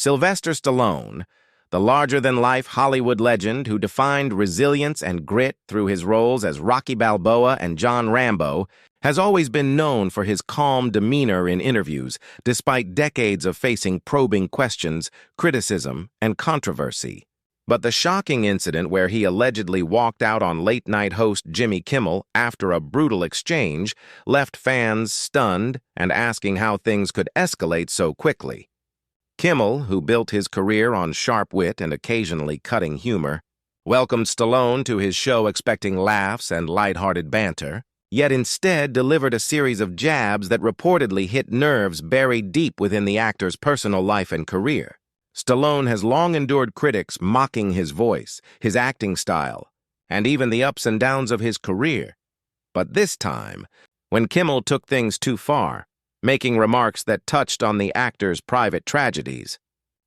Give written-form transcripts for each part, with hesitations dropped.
Sylvester Stallone, the larger-than-life Hollywood legend who defined resilience and grit through his roles as Rocky Balboa and John Rambo, has always been known for his calm demeanor in interviews, despite decades of facing probing questions, criticism, and controversy. But the shocking incident where he allegedly walked out on late-night host Jimmy Kimmel after a brutal exchange left fans stunned and asking how things could escalate so quickly. Kimmel, who built his career on sharp wit and occasionally cutting humor, welcomed Stallone to his show expecting laughs and lighthearted banter, yet instead delivered a series of jabs that reportedly hit nerves buried deep within the actor's personal life and career. Stallone has long endured critics mocking his voice, his acting style, and even the ups and downs of his career. But this time, when Kimmel took things too far, making remarks that touched on the actor's private tragedies,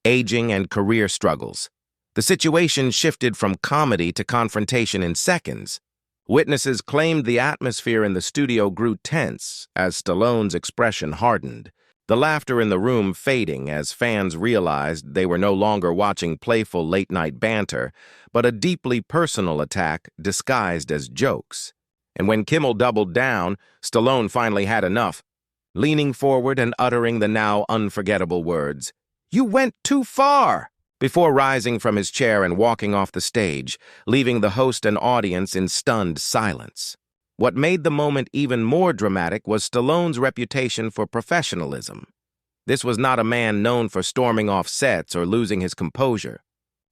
aging, and career struggles, the situation shifted from comedy to confrontation in seconds. Witnesses claimed the atmosphere in the studio grew tense as Stallone's expression hardened, the laughter in the room fading as fans realized they were no longer watching playful late-night banter, but a deeply personal attack disguised as jokes. And when Kimmel doubled down, Stallone finally had enough, leaning forward and uttering the now unforgettable words, "You went too far!" before rising from his chair and walking off the stage, leaving the host and audience in stunned silence. What made the moment even more dramatic was Stallone's reputation for professionalism. This was not a man known for storming off sets or losing his composure,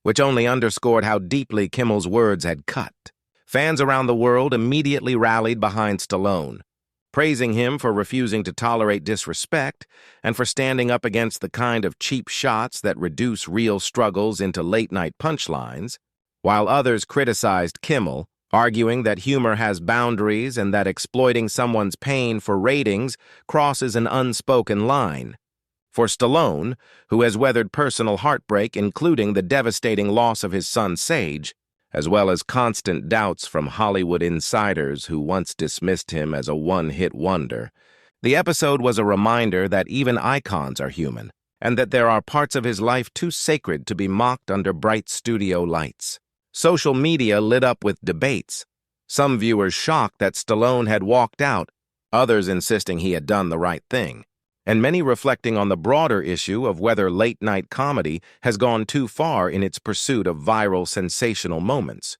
which only underscored how deeply Kimmel's words had cut. Fans around the world immediately rallied behind Stallone, praising him for refusing to tolerate disrespect and for standing up against the kind of cheap shots that reduce real struggles into late-night punchlines, while others criticized Kimmel, arguing that humor has boundaries and that exploiting someone's pain for ratings crosses an unspoken line. For Stallone, who has weathered personal heartbreak, including the devastating loss of his son Sage, as well as constant doubts from Hollywood insiders who once dismissed him as a one-hit wonder, the episode was a reminder that even icons are human, and that there are parts of his life too sacred to be mocked under bright studio lights. Social media lit up with debates, some viewers shocked that Stallone had walked out, others insisting he had done the right thing, and many reflecting on the broader issue of whether late-night comedy has gone too far in its pursuit of viral, sensational moments.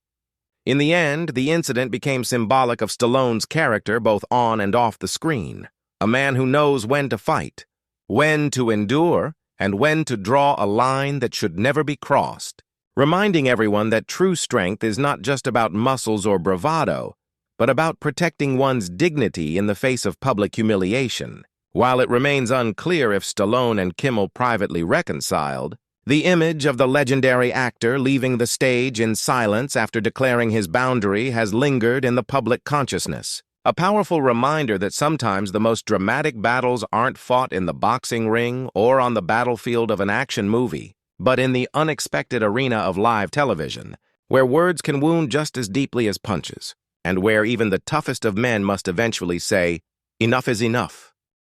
In the end, the incident became symbolic of Stallone's character both on and off the screen, a man who knows when to fight, when to endure, and when to draw a line that should never be crossed, reminding everyone that true strength is not just about muscles or bravado, but about protecting one's dignity in the face of public humiliation. While it remains unclear if Stallone and Kimmel privately reconciled, the image of the legendary actor leaving the stage in silence after declaring his boundary has lingered in the public consciousness, a powerful reminder that sometimes the most dramatic battles aren't fought in the boxing ring or on the battlefield of an action movie, but in the unexpected arena of live television, where words can wound just as deeply as punches, and where even the toughest of men must eventually say, "Enough is enough."